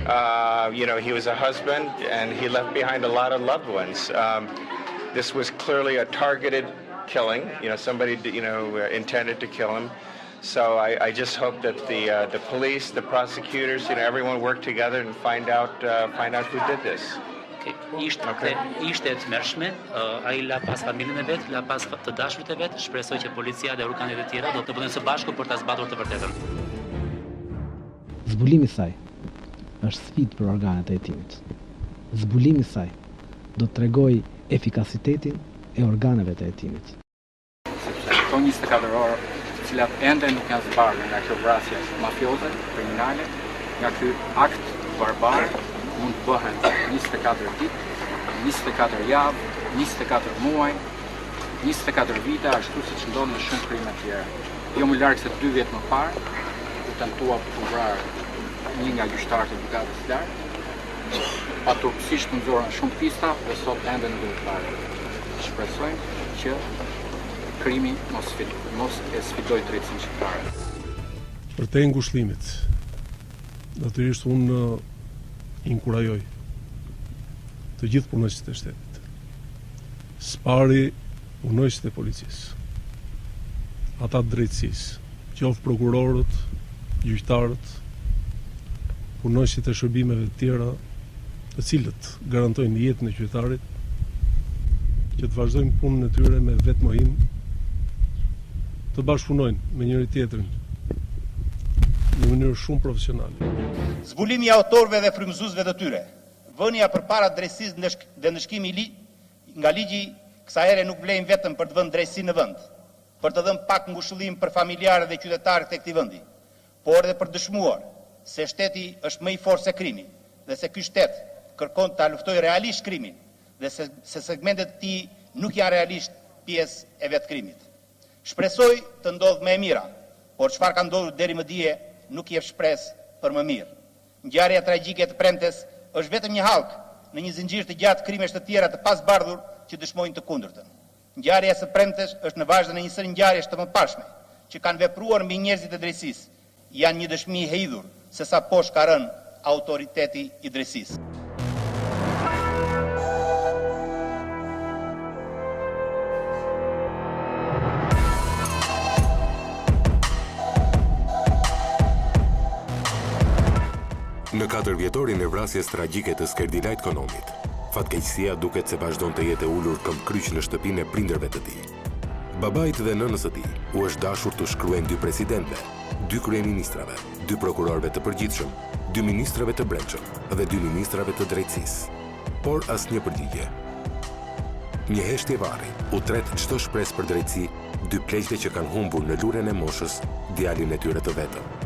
He was a husband and he left behind a lot of loved ones. This was clearly a targeted killing. Somebody, intended to kill him. So I just hope that the police, the prosecutors, everyone work together and find out who did this. Ishte e tmerrshme, ai la pas familjen e vet, la pas të dashurit e vet, shpresoj që policia dhe organet e tjera do të punojnë së bashku për ta zbatur të vërtetën. Zbulimi i saj është sfidë për organet e hetimit. Zbulimi i saj do të tregojë efikasitetin e organeve të hetimit. Sepse këto 24 orë, të cilat ende nuk janë zbardhur nga kjo vrasje mafioze, kriminale, nga ky akt barbar, mund të bëhen 24 ditë, 24 javë, 24 muaj, 24 vite, ashtu siç ndodh në shumë krime të tjera. Jo më larg se 2 vjet më parë, u tentua për të vrarë një nga gjyqtarët e gjykatës së lartë, paturpsisht nxorën shumë pista dhe sot ende nuk do të varet. Shpresojmë që krimi mos e sfidoj drejtësinë shqiptare. Për te ngushëllimit, natyrisht unë inkurajoj të gjithë punonjësit e shtetit, spari punonjësit e policisë, ata të drejtësisë, qoftë prokurorët, gjyqtarët, punonjësit e shërbimeve të tjera, të cilët garantojnë jetën e qytetarit, që të vazhdojnë punën e tyre me vetmohim, të bashkëpunojnë me njëri tjetrin në mënyrë shumë profesionale. Zbulimi i autorëve dhe frymëzuesve të tyre, vënia përpara drejtësisë dhe ndëshkimi nga ligji kësaj here nuk vlen vetëm për të vënë drejtësi në vend, për të dhënë pak ngushëllim për familjarët dhe qytetarët e këtij vendi, por edhe për dëshmuar se shteti është më i fortë se krimi dhe se ky shtet kërkon ta luftojë realisht krimin dhe se segmentet e tij nuk janë realisht pjesë e vetë krimit. Shpresoj të ndodhë më e mira, por çfarë ka ndodhur deri më dje nuk jep shpresë për më mirë. Ngjarja tragjike të premtes është vetëm një hallk në një zinxhir të gjatë krimesh të tjera të pasbardhur që dëshmojnë të kundërtën. Ngjarja së premtes është në vazhdim e një sëri ngjarjesh të mëparshme që kanë vepruar mbi njerëzit e drejtësisë. Janë një dëshmi e hedhur se sa poshtë ka rënë autoriteti i drejtësisë. Në 4 vjetorin e vrasjes tragjike të Skerdilajt Konomit, fatkeqësia duket se vazhdon të jetë ulur këmbkryq në shtëpinë e prindërve të tij. Babait dhe nënës së tij u është dashur të shkruajnë 2 presidentëve, 2 kryeministrave, 2 prokurorëve të përgjithshëm, 2 ministrave të brendshëm dhe 2 ministrave të drejtësisë. Por asnjë përgjigje. Një heshtje varri u tret çdo shpresë për drejtësi 2 pleqve që kanë humbur në luren e moshës djalin e tyre të vetëm.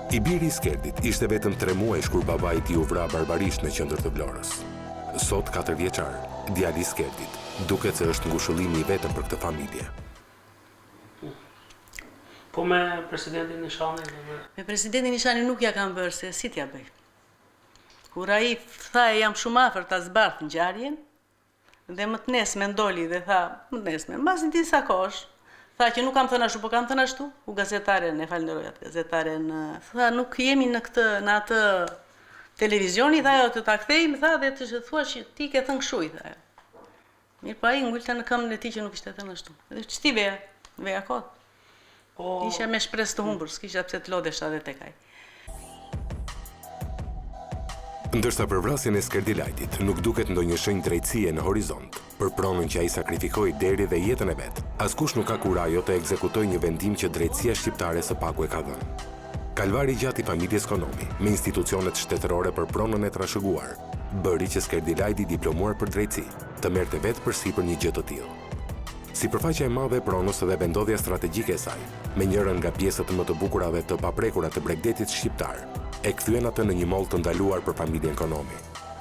I biri i Skerdit ishte vetëm 3 muaj kur babai i tij u vra barbarisht në qendër të Vlorës. Sot 4 vjeçar, djali i Skerdit duket se është ngushëllimi i vetëm për këtë familje. Po me presidentin Nishani? Me presidentin Nishani nuk ja kam bërë se si t'ja bëj. Kur ai tha jam shumë afër ta zbardh ngjarjen dhe më të nesme ndoli dhe tha më të nesme, mbas një disa kohësh tha që nuk kam thënë ashtu, po kam thënë ashtu. U gazetaren, e falenderoj atë gazetaren, tha nuk jemi në atë televizioni, tha jo të ta kthejmë, tha dhe të thua që ti ke thënë kështu, tha. Mirë pa i ngulta në këmbën e tij që nuk ishte thënë ashtu. Edhe ç'ti veja kot. Isha me shpresë të humbur, s'kisha pse të lodesha edhe tek ai. Ndërsa për vrasjen e Skerdilajtit nuk duket ndonjë shenjë drejtësie në horizont, për pronën që ai sakrifikoi deri dhe jetën e vet, askush nuk ka kurajo të ekzekutojë një vendim që drejtësia shqiptare së paku e ka dhënë. Kalvari gjatë i familjes Konomi, me institucionet shtetërore për pronën e trashëguar, bëri që Skerdilajti diplomuar për drejtësi të merrte vetë përsipër një gjë të tillë. Sipërfaqja e madhe e pronës dhe vendodhja strategjike e saj, me njërin nga pjesët më të bukura dhe të paprekura të Bregdetit shqiptar, e kthyen atë në një moll të ndaluar për familjen Konomi.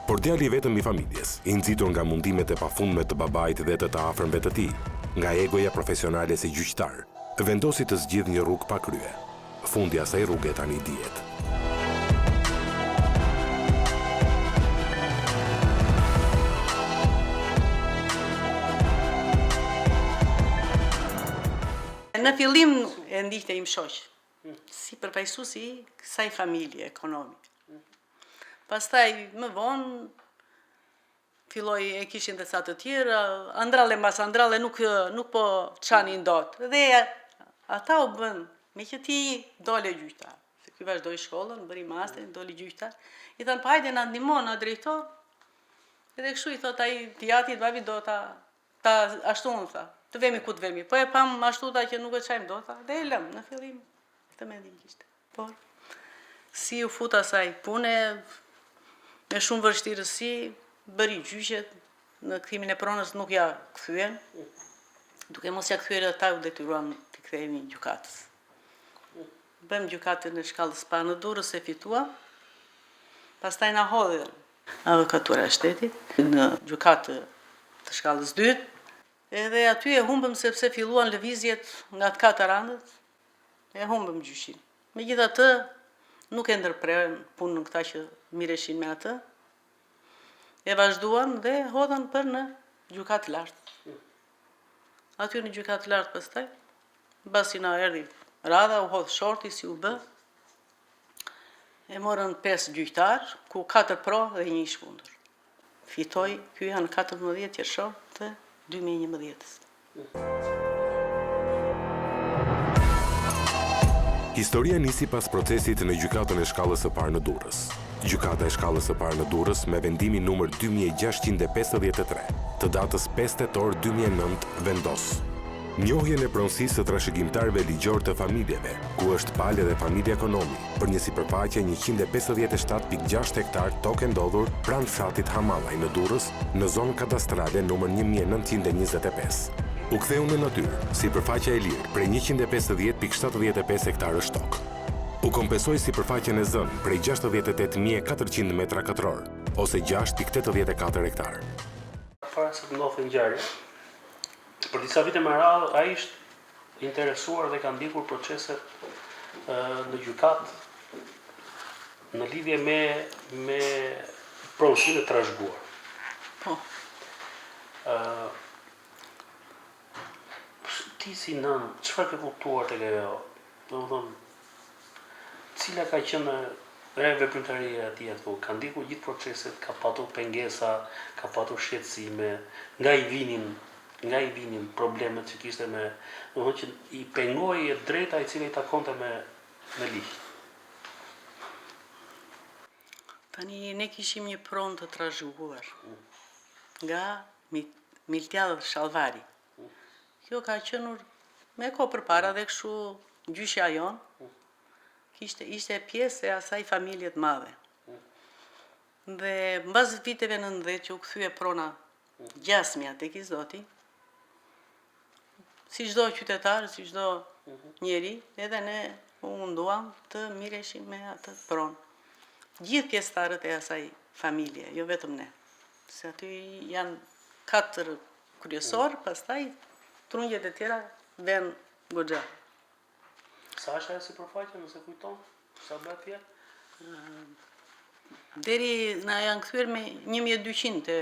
Por djali vetëm i familjes, i nxitur nga mundimet e pafundme të babait dhe të afërmve të tij, nga egoja profesionale si gjyqtar, vendosi të zgjidhë një rrugë pa krye. Fundi asaj rruge tani dihet. Në fillim e ndiqte im shoq. si përfaqësuesi i kësaj familje ekonomike. Pastaj më vonë filloi e kishin dhe sa të tjerë, andralle mbas andralle nuk po çanin dot. Dhe ata u bën, me që ti dole gjyqtar. Se ky vazhdoi shkollën, bëri masterin, doli gjyqtar. I thanë, pa hajde na ndihmon, na drejto. Edhe kështu i thot ai Tijatit, babi do ta ashtu unë tha, të vemi ku të vemi. Po e pam ashtu ta që nuk e çajm dot, dhe e lëm në fillim. Këtë mendim kishte. Por si u fut asaj pune me shumë vështirësi, bëri gjyqet, në kthimin e pronës nuk ja kthyen. Duke mos ja kthyer ata u detyruam të kthehemi gjykatës. Bëm gjykatën në shkallës parë në Durrës e fituam. Pastaj na hodhën Avokatuara e Shtetit në gjykatë të shkallës dytë. Edhe aty e humbëm sepse filluan lëvizjet nga të katër anët. E humbëm gjyqin. Megjithatë, nuk e ndërprerën punën këta që mireshin me atë. E vazhduan dhe hodhën për në gjykatë lartë. Aty në gjykatë lartë pastaj, mbasi na erdhi radha, u hodh shorti si u bë. E morën 5 gjyqtar, ku 4 pro dhe 1 shkundër. Fitoi ky janë 14 qershor të 2011-s. Historia nisi pas procesit në gjykatën e shkallës së parë në Durrës. Gjykata e shkallës së parë në Durrës me vendimin numër 2653 të datës 5 tetor 2009 vendos njohjen e pronësisë së trashëgimtarëve ligjor të familjeve, ku është palë dhe familje ekonomi, për një sipërfaqe 157.6 hektar tokë ndodhur pranë fshatit Hamallaj në Durrës, në zonë kadastrale numër 1925. U ktheu në natyrë, sipërfaqja e lirë prej 150.75 hektarësh tokë. U kompensoi sipërfaqen e zënë prej 68.400 metra katror, ose 6.84 hektar. Para se të ndodhte ngjarja, për disa vite më radhë, ai ishte interesuar dhe ka ndjekur proceset në gjykatë në lidhje me pronësinë e trashëguar. Po. Ti si nën, çfarë ke kuptuar tek ajo? Domethënë, cila ka qenë veprimtaria e tij aty? Ka ndjekur gjithë proceset, ka patur pengesa, ka patur shqetësime, nga i vinin problemet që kishte me, domethënë që i pengoi e drejta e cila i takonte me ligj. Tani ne kishim një pronë të trashëguar nga Miltiada Shallvari. Kjo ka qenur me kohë përpara dhe kështu gjyqja jonë ishte pjesë e asaj familje të madhe. Dhe mbas viteve 90 që u kthye prona gjasmja tek i Zoti, si çdo qytetar, si çdo njeri, edhe ne u munduam të mireshim me atë pronë. Gjithë pjesëtarët e asaj familje, jo vetëm ne. Se aty janë 4 kryesor, pastaj trungjet e tjera vën goxha. Sa është ajo sipërfaqe, nëse kujton? Sa bëhet fjalë? Deri na janë kthyer me 1200 te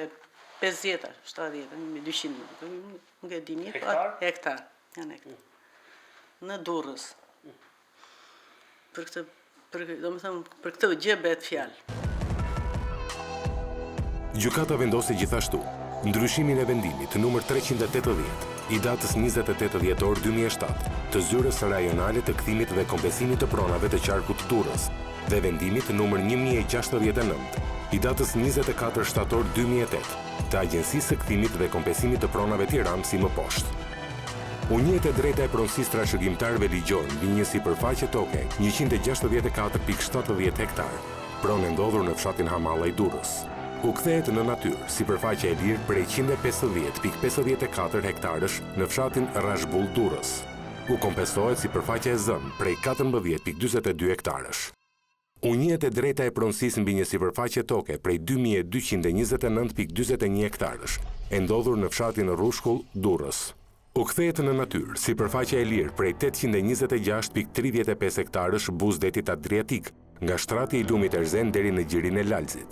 50-a, 70-a, 1200, nuk e di mirë, hektar, janë hektar. Në Durrës. Për këtë gjë bëhet fjalë. Gjykata vendosi gjithashtu ndryshimin e vendimit numër 380 i datës 28 dhjetor 2007 të zyrës rajonale të kthimit dhe kompensimit të pronave të qarkut Durrës dhe vendimit numër 1069 i datës 24 shtator 2008 të Agjencisë së Kthimit dhe Kompensimit të Pronave Tiranë si më poshtë. U njeh e drejta e pronësisë trashëgimtarëve ligjor mbi një sipërfaqe toke 164.70 hektar, pronë ndodhur në fshatin Hamallaj Durrës. U kthehet në natyrë sipërfaqja e lirë prej 150.54 hektarësh në fshatin Rashbull Durrës. U kompensohet sipërfaqja e zënë prej 14.42 hektarësh. U njeh e drejta e pronësisë mbi një sipërfaqe toke prej 2.229.41 hektarësh, e ndodhur në fshatin Rrushkull Durrës. U kthehet në natyrë sipërfaqja e lirë prej 826.35 hektarësh buzdetit Adriatik, nga shtrati i lumit Erzen deri në gjirin e Lalzit.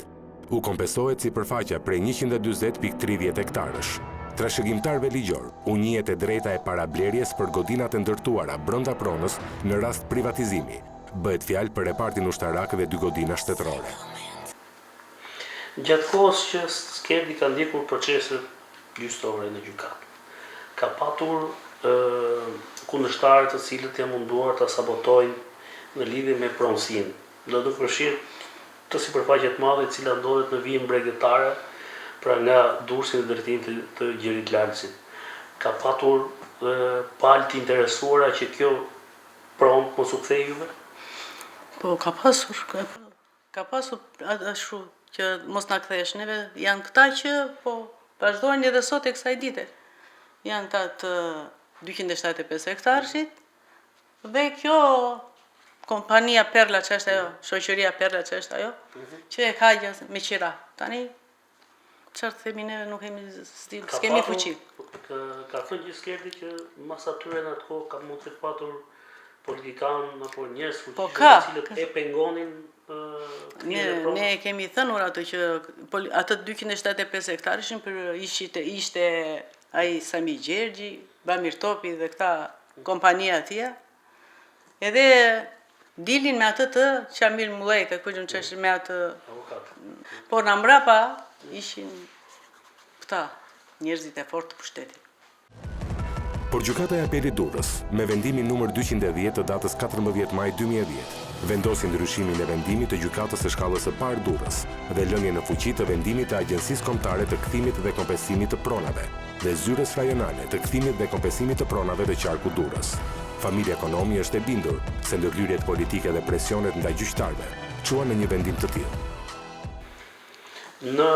U kompensohet sipërfaqja prej 140.30 hektarësh, Trashëgimtarve ligjor u njihet e drejta e parablerjes për godinat e ndërtuara brenda pronës në rast privatizimi. Bëhet fjalë për repartin ushtarak dhe 2 godina shtetërore. Gjatë kohës që Skerdi ka ndjekur proceset gjyqësore në gjykatë, ka patur kundërshtarë të cilët janë munduar ta sabotojnë në lidhje me pronësinë. Do të përfshirë të sipërfaqe të madhe e cila ndodhet në vijën bregdetare, pra nga Durrësi në drejtim të Gjerit Lalësit. Ka patur palë të interesuara që kjo pronë mos u kthej juve? Po, ka pasur ashtu që mos na kthesh neve, janë këta që po vazhdojnë edhe sot e kësaj dite. Janë ta të 275 hektarshit dhe kjo kompania Perla që është ajo, shoqëria Perla që është ajo, që e ka me qira. Tani çfarë themi neve, nuk kemi stil, s'kemi fuqi. Ka thënë gjithë Skerdi që mas atyre në atë kohë ka mund të patur politikanë apo njerëz fuqishëm të cilët e pengonin Ne kemi thënur atë që atë 275 hektarishin për ishte ai Sami Gjergji, Bamir Topi dhe këta kompania atia. Edhe dilin me atë të Qamil Mullejt, kujtën që është me atë. Por në mbrapa ishin këta njerëzit e fortë të pushtetit. Por gjykata e apelit Durrës, me vendimin numër 210 të datës 14 maj 2010, vendosi ndryshimin e vendimit të gjykatës së shkallës së parë Durrës dhe lënien në fuqi të vendimit të Agjencisë Kombëtare të Kthimit dhe Kompensimit të Pronave dhe Zyrës Rajonale të Kthimit dhe Kompensimit të Pronave të Qarku Durrës. Familja Ekonomi është e bindur se ndërhyrjet politike dhe presionet ndaj gjyqtarëve çuan në një vendim të tillë. Në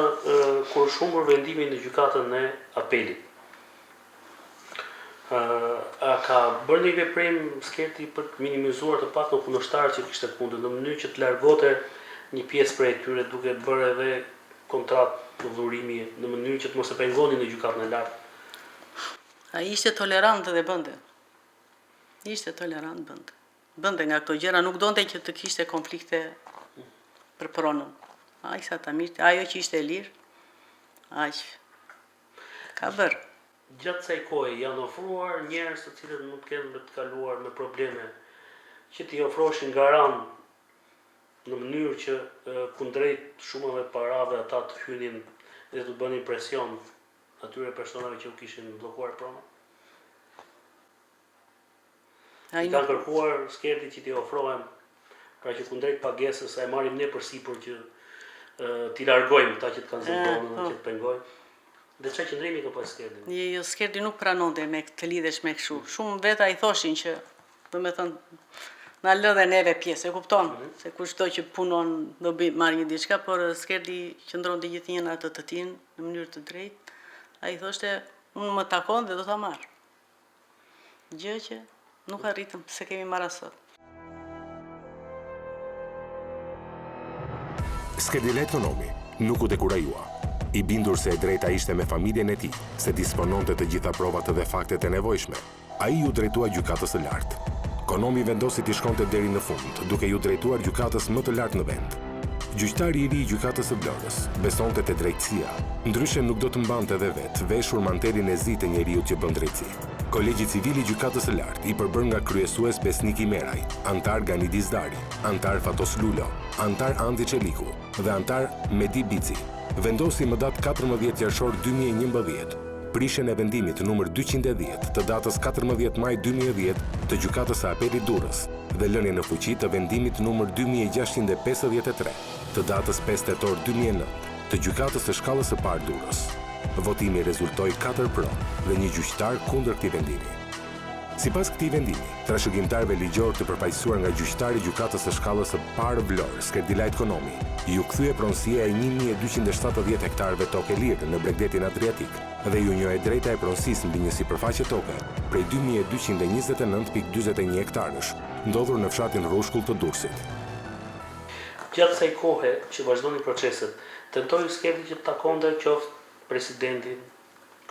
kur shumur vendimin në gjykatën e apelit, a ka bërë një veprim Skerdi për të minimizuar të pak në kundërshtarët që kishte kundër, në mënyrë që të largote një pjesë prej tyre duke bërë edhe kontratë të dhurimi në mënyrë që të mos e pengonin në gjykatën e lartë? Ai ishte tolerant dhe bënte. Ishte tolerant bënte. Bënte nga këto gjëra, nuk donte që të kishte konflikte për pronën. Ai sa ta mirë, ajo që ishte e lirë, aq ka bërë. Gjatë kësaj kohe janë ofruar njerëz të cilët mund të kenë të kaluar me probleme që t'i ofroshin garan në mënyrë që kundrejt shumave parave ata të hynin dhe të bënin presion atyre personave që u kishin bllokuar pronën. I kanë kërkuar Skerdi që t'i ofrohen, pra që kundrejt pagesës e marrim ne përsipër që t'i largojmë ata që të kanë zënë pronën dhe që të pengojnë. Dhe çfarë qëndrimi ka pas Skerdi? Jo, Skerdi nuk pranonte me të lidhesh me kështu. Shumë veta i thoshin që, domethënë, na lë dhe neve pjesë, e kupton? Se kushdo që punon do marrë një diçka, por Skerdi qëndronte gjithnjë atë të tin në mënyrë të drejtë. Ai thoshte, unë më takon dhe do ta marr. Gjë që nuk arritëm se kemi marrë sot. Skerdi Ekonomi nuk u dekurajua. I bindur se e drejta ishte me familjen e tij, se dispononte të gjitha provat dhe faktet e nevojshme, ai u drejtua gjykatës së lartë. Ekonomi vendosi t'i shkonte deri në fund, duke ju drejtuar gjykatës më të lartë në vend. Gjyqtari i ri i gjykatës së Vlorës besonte te drejtësia, ndryshe nuk do të mbante dhe vetë veshur mantelin e zi të njeriu që bën drejtësi. Kolegji civil i gjykatës së lartë i përbër nga kryesues Besniki Meraj, antar Gani Dizdari, antar Fatos Lulo, antar Andi Çeliku dhe antar Medi Bici. Vendosi më datë 14 qarshor 2011, prishjen e vendimit numër 210 të datës 14 maj 2010 të gjykatës së apelit Durrës dhe lënien në fuqi të vendimit numër 2653 të datës 5 tetor 2009 të gjykatës së shkallës së parë Durrës. Votimi rezultoi 4 pro dhe një gjyqtar kundër këtij vendimi. Sipas këtij vendimi, trashëgimtarëve ligjor të përfaqësuar nga gjyqtari i gjykatës së shkallës së parë Vlorë, Skerdi Ekonomi, ju kthye pronësia e 1270 hektarëve tokë lirë në Bregdetin Adriatik dhe ju njohej drejta e pronësisë mbi një sipërfaqe toke prej 2229.41 hektarësh, ndodhur në fshatin Rrushkull të Durrësit. Gjatë kësaj kohe që vazhdonin proceset, tentoi Skerdi që të takonte qoftë presidentin,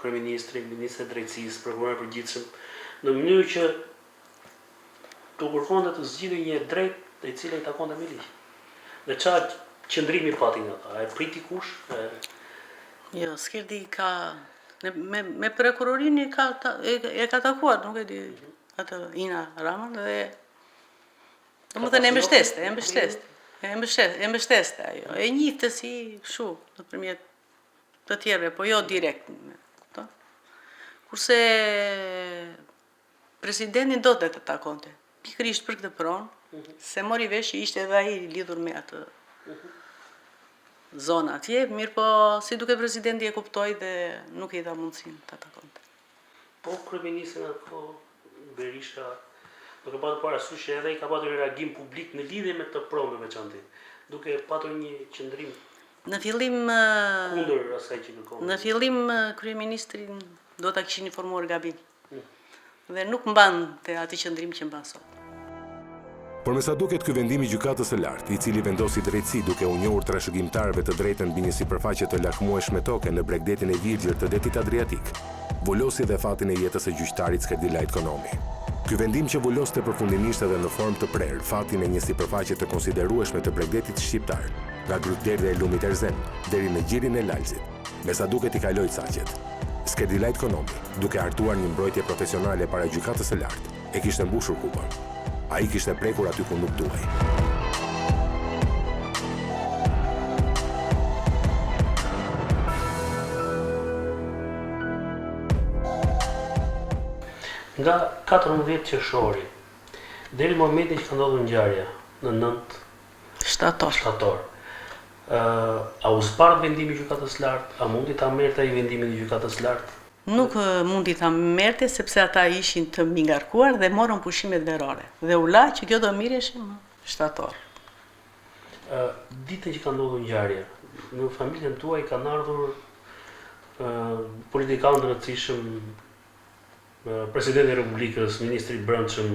kryeministrin, ministrin e drejtësisë, prokurorin përgjithshëm, në mënyrë që të kërkonte të zgjidhej një drejt e cila i takonte me ligj. Dhe çfarë qëndrimi pati nga ata? E priti kush? Jo, Skerdi ka Me prokurorin e ka takuar, nuk e di, atë Ina Ramën dhe domethënë e mbështeste ajo. E njihte si kështu nëpërmjet të tjerëve, po jo direkt. Kupton? Kurse presidenti do të takonte, pikërisht për këtë pronë, se mori vesh që ishte edhe ai lidhur me atë zonë atje, mirë po si duke presidenti e kuptoi dhe nuk i dha mundësinë ta takonte. Po kryeministri apo Berisha do ka patur parasysh që edhe i ka patur reagim publik në lidhje me këtë pronë në veçantë, duke patur një qëndrim Në fillim kundër asaj që kërkon. Në fillim kryeministrin do ta kishin informuar gabim. Dhe nuk mbante atë qëndrim që mban sot. Por me sa duket ky vendim i gjykatës së lartë, i cili vendosi drejtësi duke u njohur trashëgimtarëve të drejtën mbi një sipërfaqe të lakmueshme toke në bregdetin e Virgjër të detit Adriatik, vulosi dhe fatin e jetës së gjyqtarit Skërdilajt Konomi. Ky vendim që vuloste përfundimisht edhe në formë të prerë fatin e një sipërfaqe të konsiderueshme të bregdetit shqiptar, nga Grutderdha e lumit Erzen deri në gjirin e Lalzit, me sa duket i kaloi saqet. Skërdilajt Konomi, duke hartuar një mbrojtje profesionale para gjykatës së lartë, e kishte mbushur kupën. Ai kishte prekur aty ku nuk duhej. Nga 14 qershori deri në momentin që ka ndodhur ngjarja në 9 shtator. A u zbardh vendimi i gjykatës së lartë? A mundi ta merrte ai vendimin e gjykatës së lartë? Nuk mundi ta merrte sepse ata ishin të mingarkuar dhe morën pushimet verore. Dhe u la që kjo do mireshim në shtator. Ditën që ka ndodhur ngjarja, në familjen tuaj kanë ardhur politikanë të rëndësishëm, presidenti i Republikës, ministri i Brendshëm,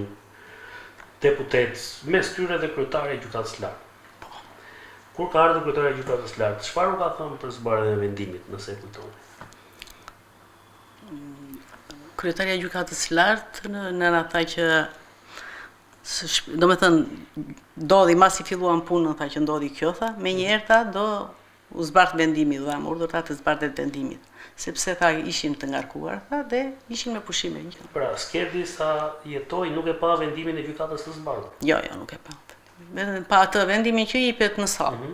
deputet, mes tyre dhe kryetari i gjykatës së lartë. Kur ka ardhur kryetari i gjykatës së lartë, çfarë u ka thënë për zbardhjen e vendimit, nëse e kujtoni? Kryetaria e gjykatës së lartë na tha që ndodhi masi filluan punën, tha që ndodhi kjo, tha, menjëherë tha do u zbardh vendimi, do am urdhër ta të zbardhet vendimit, sepse tha ishin të ngarkuar, tha, dhe ishin me pushime. Pra, Skerdi sa jetoi nuk e pa vendimin e gjykatës të zbardhur. Jo, nuk e pa. Vetëm pa atë vendimin që i jepet në sallë.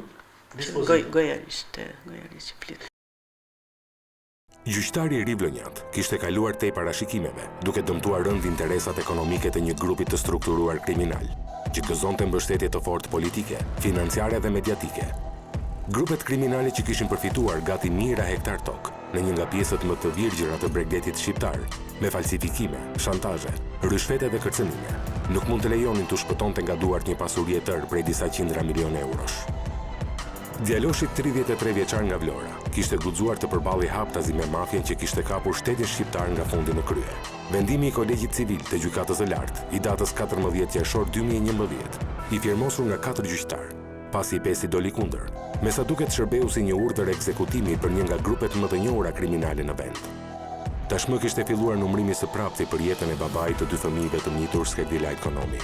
Gojarisht flit. Gjyqtari i ri Vlonjat kishte kaluar tej parashikimeve, duke dëmtuar rënd interesat ekonomike të një grupi të strukturuar kriminal, që gëzonte mbështetje të fortë politike, financiare dhe mediatike. Grupet kriminale që kishin përfituar gati mijëra hektar tokë në një nga pjesët më të virgjëra të bregdetit shqiptar, me falsifikime, shantazhe, rishfete dhe kërcënime, nuk mund të lejonin të shpëtonte nga duart një pasuri e tërë prej disa qindra milion eurosh. Djaloshit 33 vjeçar nga Vlora kishte guxuar të përballej haptazi me mafjen që kishte kapur shtetin shqiptar nga fundi në krye. Vendimi i Kolegjit Civil të Gjykatës së Lartë i datës 14 qershor 2011 i firmosur nga 4 gjyqtar, pasi i 5 doli kundër, me sa duket shërbeu si një urdhër ekzekutimi për një nga grupet më të njohura kriminale në vend. Tashmë kishte filluar numrimi së prapti për jetën e babait të 2 fëmijëve të mjitur Skërdilajt Konomi.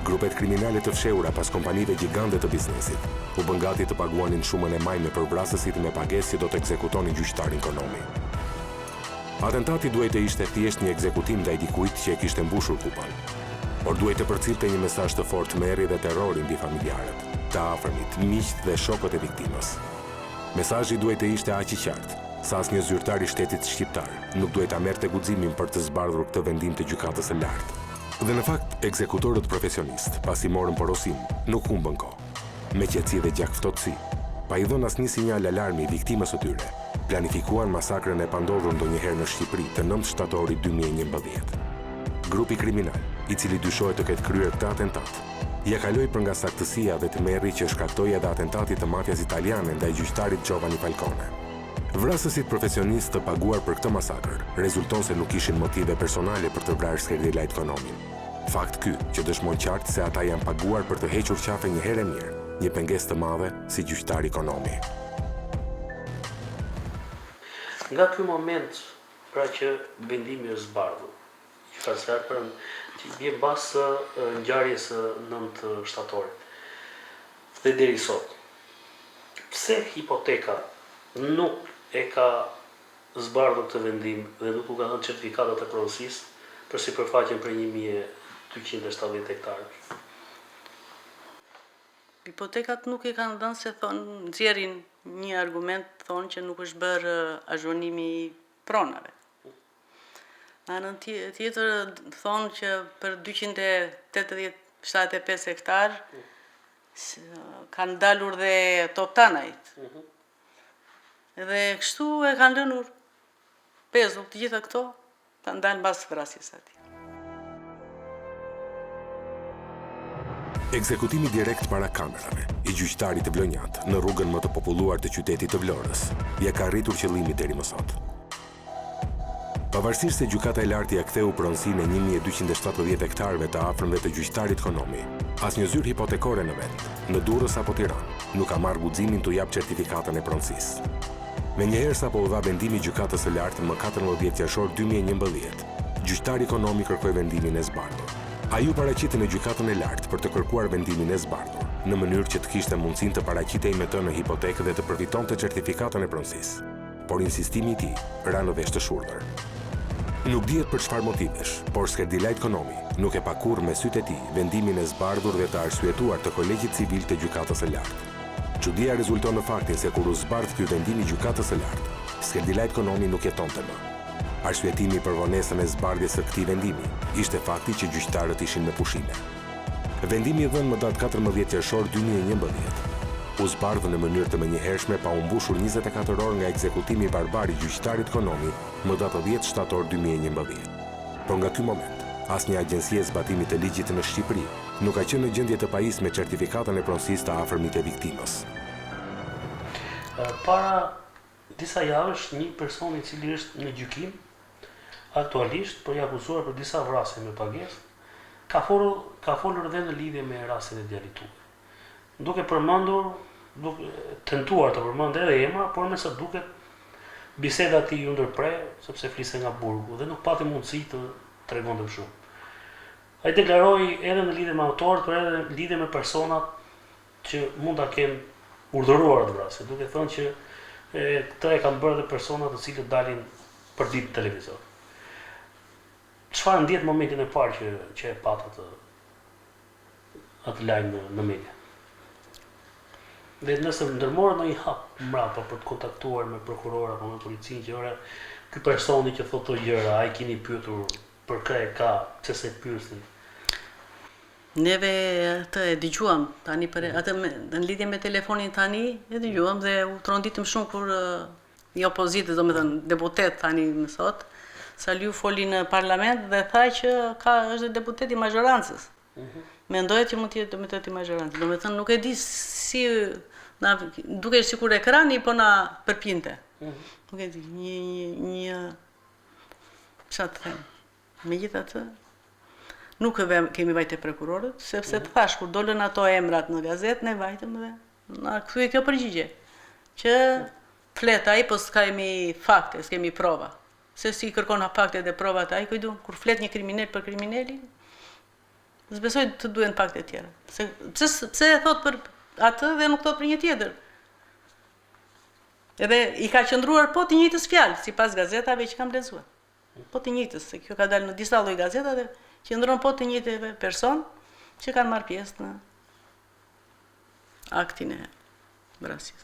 Grupet kriminale të fshehura pas kompanive gjigante të biznesit u bën gati të paguanin shumën e majme për vrasësit me pagesë që do të ekzekutonin gjyqtarin Konomi. Atentati duhej të ishte thjesht një ekzekutim ndaj dikujt që e kishte mbushur kupën, por duhej të përcillte një mesazh të fortë merri dhe terrori mbi familjarët, të afërmit, miqt dhe shokët e viktimës. Mesazhi duhej të ishte aq i qartë, sa asnjë zyrtar i shtetit shqiptar nuk duhej ta merrte guximin për të zbardhur këtë vendim të gjykatës së lartë. Dhe në fakt, ekzekutorët profesionist, pasi morën porosim, nuk humbën kohë. Me qetësi dhe gjakftotësi, pa i dhënë asnjë sinjal alarmi viktimës së tyre, planifikuan masakrën e pandodhur ndonjëherë në Shqipëri të 9 shtatorit 2011. Grupi kriminal, i cili dyshohet të ketë kryer këtë atentat, ja kaloi për nga saktësia dhe tmerri që shkaktoi edhe atentatit të mafjas italiane ndaj gjyqtarit Giovanni Falcone. Vrasësit profesionistë të paguar për këtë masakër rezulton se nuk ishin motive personale për të vrarë Skërdilajt Konomin. Fakt ky që dëshmon qartë se ata janë paguar për të hequr qafe një herë e mirë, një pengesë të madhe si gjyqtari Konomi. Nga ky moment, pra që vendimi është zbardhur, që bie mbas ngjarjes së 9 shtatorit dhe deri sot, pse hipoteka nuk e ka zbardhur këtë vendim dhe nuk u ka dhënë certifikatat e pronësisë për sipërfaqen për 1270 hektarësh. Hipotekat nuk e kanë dhënë se thonë, nxjerrin një argument thonë që nuk është bërë azhonimi i pronave. Në anën tjetër thonë që për 275 hektar kanë dalur dhe toptanajt. Dhe kështu e kanë lënur pezull të gjitha këto kanë dalë mbas vrasjes atij. Ekzekutimi direkt para kamerave i gjyqtarit të Vlonjat në rrugën më të populluar të qytetit të Vlorës ja ka arritur qëllimit deri më sot. Pavarësisht se gjykata e lartë ia ktheu pronësinë e 1270 hektarëve të afërmve të gjyqtarit Konomi, asnjë zyrë hipotekore në vend, në Durrës apo Tiranë, nuk ka marrë guximin t'u jap certifikatën e pronësisë. Menjëherë sapo u dha vendimi i gjykatës së lartë më 14 qershor 2011, gjyqtari Konomi kërkoi vendimin e zbardhur. Ai u paraqiti në gjykatën e lartë për të kërkuar vendimin e zbardhur, në mënyrë që të kishte mundësinë të paraqitej me të në hipotekë dhe të përfitonte certifikatën e pronësisë. Por insistimi i tij ra në vesh të shurdhër. Nuk dihet për çfarë motivesh, por Skerdilajt Konomi nuk e pa kurrë me sytë e tij vendimin e zbardhur dhe të arsyetuar të Kolegjit Civil të Gjykatës së Lartë. Çudia rezulton në faktin se kur u zbardh ky vendim i Gjykatës së Lartë, Skerdilajt Konomi nuk jetonte më. Arsyetimi për vonesën e zbardhjes së këtij vendimi ishte fakti që gjyqtarët ishin me pushime. Vendimi i dhënë më datë 14 qershor 2011 u zbardhë në mënyrë të menjëhershme pa u mbushur 24 orë nga ekzekutimi barbar i gjyqtarit Konomi më datë 10 shtator 2011. Por nga ky moment, asnjë agjenci e zbatimit të ligjit në Shqipëri nuk ka qenë në gjendje të pajisë me certifikatën e pronësisë të afërmit të viktimës. Para disa javësh, një person i cili është në gjykim aktualisht për i akuzuar për disa vrasje me pagesë, ka folur dhe në lidhje me rastin e djalit tuaj. Duke tentuar të përmend edhe emra, por me sa duket biseda e tij u ndërpre sepse fliste nga burgu dhe nuk pati mundësi të tregonte më shumë. Ai deklaroi edhe në lidhje me autorët, por edhe në lidhje me personat që mund ta kenë urdhëruar atë vrasje, duke thënë që këta e kanë bërë dhe persona të cilët dalin për ditë televizor. Çfarë ndjet momentin e parë që e pat atë lajm në media? Dhe nëse ndërmorët në një hap mbrapa për të kontaktuar me prokuror apo me policinë që ora ky personi që thotë to gjëra, ai keni pyetur për kë e ka, çse pyesin. Neve atë e dëgjuam tani për atë në lidhje me telefonin tani e dëgjuam dhe u tronditëm shumë kur një opozitë, domethënë deputet tani më sot, Saliu foli në parlament dhe tha që është deputet i mazhorancës. Mendohet që mund të jetë deputet i mazhorancës. Domethënë nuk e di si duke sikur ekrani po na përpinte. Nuk e di, një çfarë të them. Megjithatë, nuk kemi vajte prokurorët, sepse të thash kur dolën ato emrat në gazetë ne vajtëm dhe na kthye kjo përgjigje. Që flet ai po s'kemi fakte, s'kemi prova. Se si kërkon faktet dhe provat ai, kujdu, kur flet një kriminal për kriminalin, s'besoj të duhen fakte tjera. Pse e thot për atë dhe nuk thot për një tjetër? Edhe i ka qëndruar po të njëjtës fjalë, sipas gazetave që kam lexuar. Po të njëjtës, se kjo ka dalë në disa lloj gazeta dhe qëndron po të njëjtëve person që kanë marrë pjesë në aktin e vrasjes.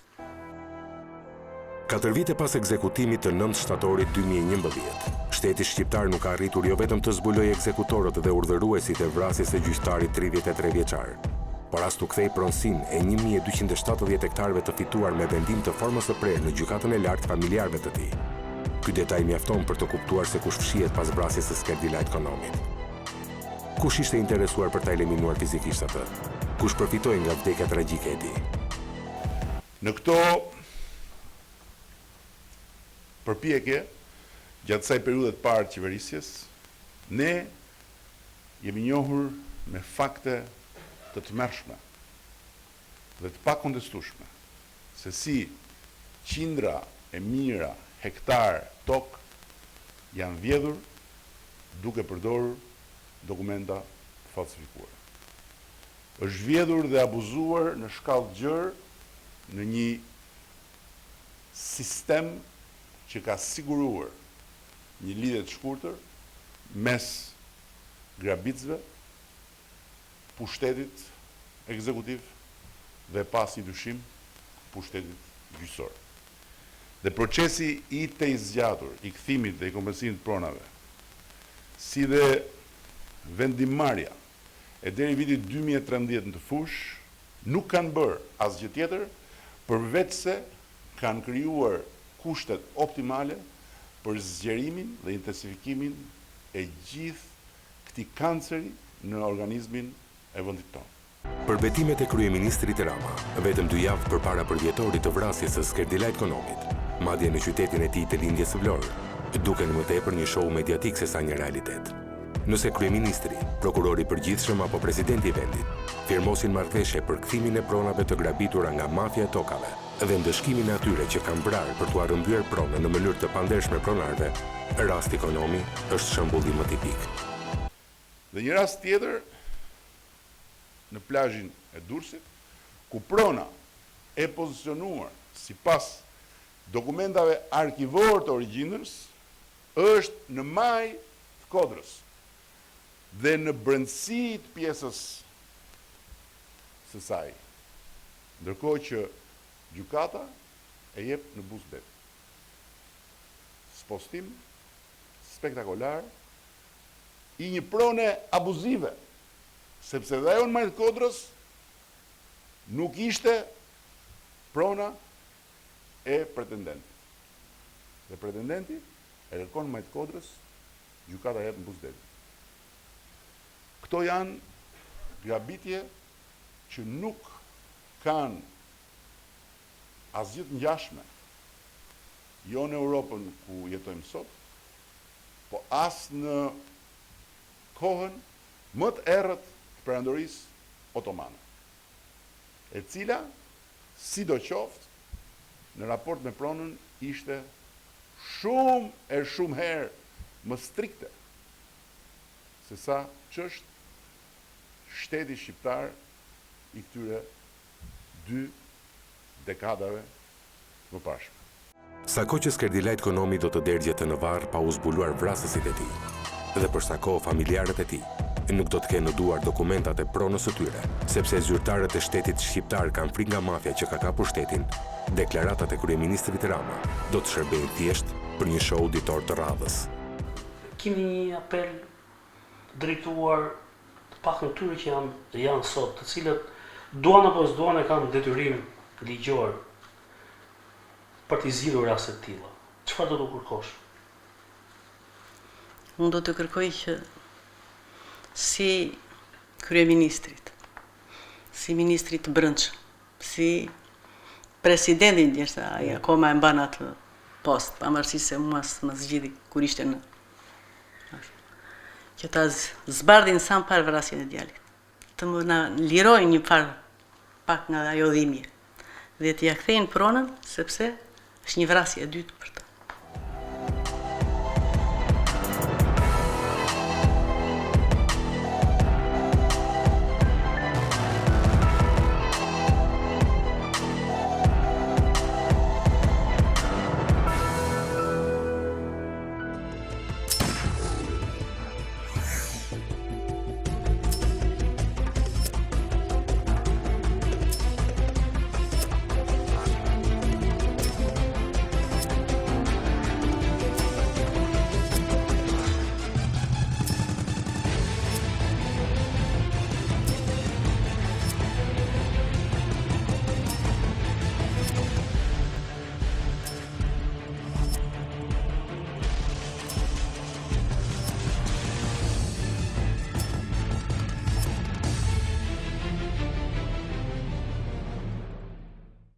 4 vite pas ekzekutimit të 9 shtatorit 2011, shteti shqiptar nuk ka arritur jo vetëm të zbulojë ekzekutorët dhe urdhëruesit e vrasjes së gjyqtarit 33 vjeçar, por as t'u kthej pronësinë e 1270 hektarëve të fituar me vendim të formës së prerë në gjykatën e lartë familjarëve të tij. Ky detaj mjafton për të kuptuar se kush fshihet pas vrasjes së Skerdilajt Konomit. Kush ishte interesuar për ta eliminuar fizikisht atë? Kush përfitoi nga vdekja tragjike e tij? Në këto përpjekje, gjatë kësaj periudhe të parë të qeverisjes, ne jemi njohur me fakte të tmerrshme dhe të pakontestueshme se si qindra e mijëra hektar tokë janë vjedhur duke përdorur dokumenta falsifikuara. Është vjedhur dhe abuzuar në shkallë gjërë në një sistem që ka siguruar një lidhje të shkurtër mes grabitësve, pushtetit ekzekutiv dhe pas një dyshim pushtetit gjyqësor. Dhe procesi i të zgjatur, i kthimit dhe i kompensimit pronave, si dhe vendimmarrja e deri vitit 2013 në të fush, nuk kanë bërë asgjë tjetër përveç se kanë krijuar kushtet optimale për zgjerimin dhe intensifikimin e gjithë këtij kanceri në organizmin e vendit tonë. Për betimet e kryeministrit Rama, vetëm 2 javë përpara përvjetorit të vrasjes së Skerdilait Konomit, madje në qytetin e tij të lindjes së Vlorë, duken më tepër një show mediatik se sa një realitet. Nëse kryeministri, prokurori i përgjithshëm apo presidenti i vendit firmosin marrëveshje për kthimin e pronave të grabitura nga mafia e tokave dhe ndëshkimin e atyre që kanë vrarë për t'u rrëmbyer pronën në mënyrë të pandershme pronarëve, rasti Konomi është shembulli më tipik. Dhe një rast tjetër në plazhin e Durrësit, ku prona e pozicionuar sipas dokumentave arkivor të origjinës është në maj të Kodrës dhe në brendësi të pjesës së saj, ndërkohë që gjykata e jep në buzë det. Spostim spektakolar i një prone abuzive, sepse dhe ajo në majtë Kodrës nuk ishte prona e pretendentit. Dhe pretendenti e kërkon në majtë Kodrës, gjykata jep në buzë det. Këto janë grabitje që nuk kanë asgjë të ngjashme jo në Europën ku jetojmë sot, po as në kohën më të errët të perandorisë otomane, e cila, sidoqoftë, në raport me pronën ishte shumë herë më strikte se sa ç'është shteti shqiptar i këtyre 2 dekadave më parshme. Sa kohë që Skerdilait Konomi do të derdhjet në varr pa u zbuluar vrasësit e tij, dhe për sa kohë familjarët e tij nuk do të kenë në duar dokumentat e pronës së tyre, sepse zyrtarët e shtetit shqiptar kanë frikë nga mafia që ka kapur shtetin, deklaratat e kryeministrit Rama do të shërbejnë thjesht për një show ditor të radhës. Kemi një apel drejtuar të paktën tyre që janë sot, të cilët duan apo s'duan e kanë detyrim ligjor për të zgjidhur raste të tilla. Çfarë do të kërkosh? Unë do të kërkoj që si kryeministrit, si ministrit të brendshëm, si presidentin ndjeshta, ai akoma e mban atë post, pavarësisht se mua më zgjidhi kur ishte në që ta zbardhin sa më parë vrasjen e djalit, të më na lirojnë një farë pak nga ajo dhimbje dhe t'ia kthejnë pronën, sepse është një vrasje e dytë për ta.